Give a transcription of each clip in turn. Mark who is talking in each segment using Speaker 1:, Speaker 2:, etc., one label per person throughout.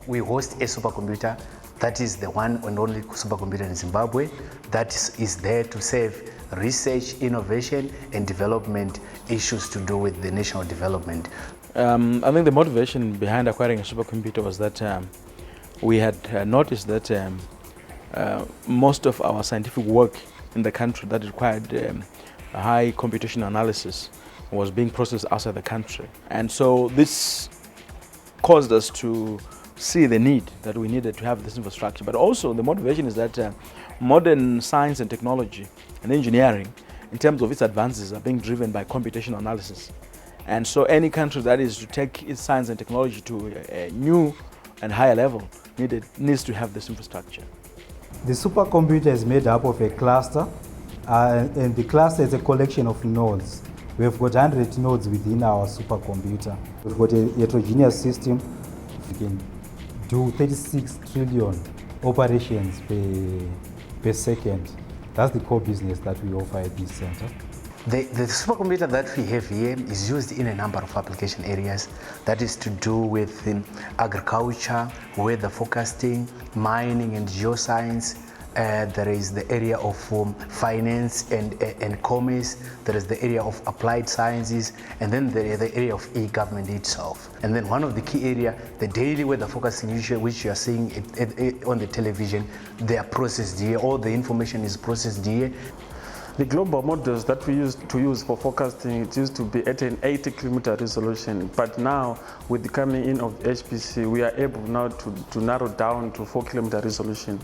Speaker 1: We host a supercomputer that is the one and only supercomputer in Zimbabwe that is there to serve research, innovation, and development issues to do with the national development.
Speaker 2: I think the motivation behind acquiring a supercomputer was that we had noticed that most of our scientific work in the country that required high computational analysis was being processed outside the country. And so this caused us to see the need that we needed to have this infrastructure. But also the motivation is that modern science and technology and engineering, in terms of its advances, are being driven by computational analysis. And so any country that is to take its science and technology to a new and higher level needs to have this infrastructure.
Speaker 3: The supercomputer is made up of a cluster, and the cluster is a collection of nodes. We have got 100 nodes within our supercomputer. We've got a heterogeneous system. We can do 36 trillion operations per second. That's the core business that we offer at this center.
Speaker 1: The supercomputer that we have here is used in a number of application areas. That is to do with agriculture, weather forecasting, mining and geoscience. There is the area of finance and commerce. There is the area of applied sciences, and then there is the area of e-government itself. And then one of the key areas, the daily weather forecasting, which you are seeing on the television, they are processed here. All the information is processed here.
Speaker 4: The global models that we used to use for forecasting, it used to be at an 80-kilometer resolution, but now with the coming in of HPC, we are able now to narrow down to 4-kilometer resolution.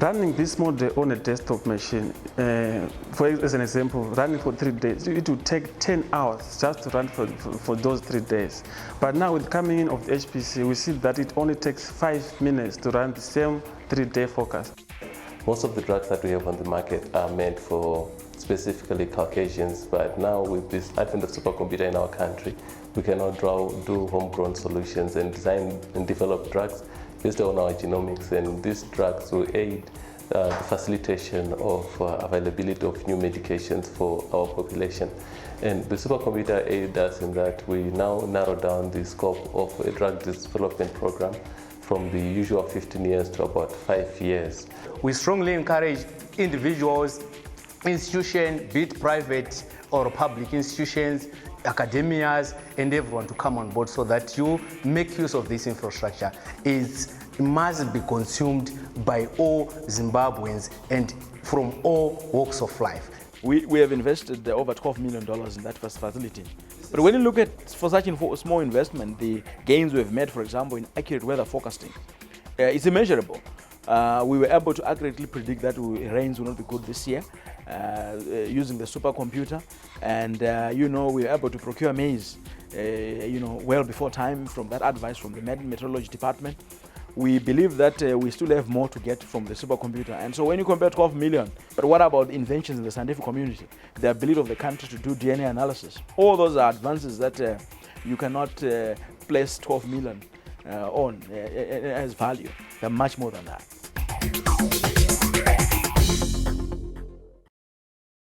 Speaker 4: Running this model on a desktop machine, as an example, running for 3 days, it would take 10 hours just to run for those 3 days. But now with coming in of the HPC, we see that it only takes 5 minutes to run the same 3-day forecast.
Speaker 5: Most of the drugs that we have on the market are meant for specifically Caucasians, but now with this advent of supercomputer in our country, we can now do homegrown solutions and design and develop drugs based on our genomics, and these drugs will aid the facilitation of availability of new medications for our population. And the supercomputer aids us in that we now narrow down the scope of a drug development program from the usual 15 years to about 5 years.
Speaker 1: We strongly encourage individuals, institutions, be it private or public institutions, academias, and everyone to come on board so that you make use of this infrastructure. It must be consumed by all Zimbabweans and from all walks of life.
Speaker 2: We have invested over $12 million in that first facility. But when you look at, for such a small investment, the gains we have made, for example, in accurate weather forecasting, it's immeasurable. We were able to accurately predict that rains will not be good this year using the supercomputer, and we were able to procure maize well before time from that advice from the meteorology department. We believe that we still have more to get from the supercomputer. And so when you compare 12 million, but what about inventions in the scientific community? The ability of the country to do DNA analysis. All those are advances that you cannot place 12 million on as value. They're much more than that.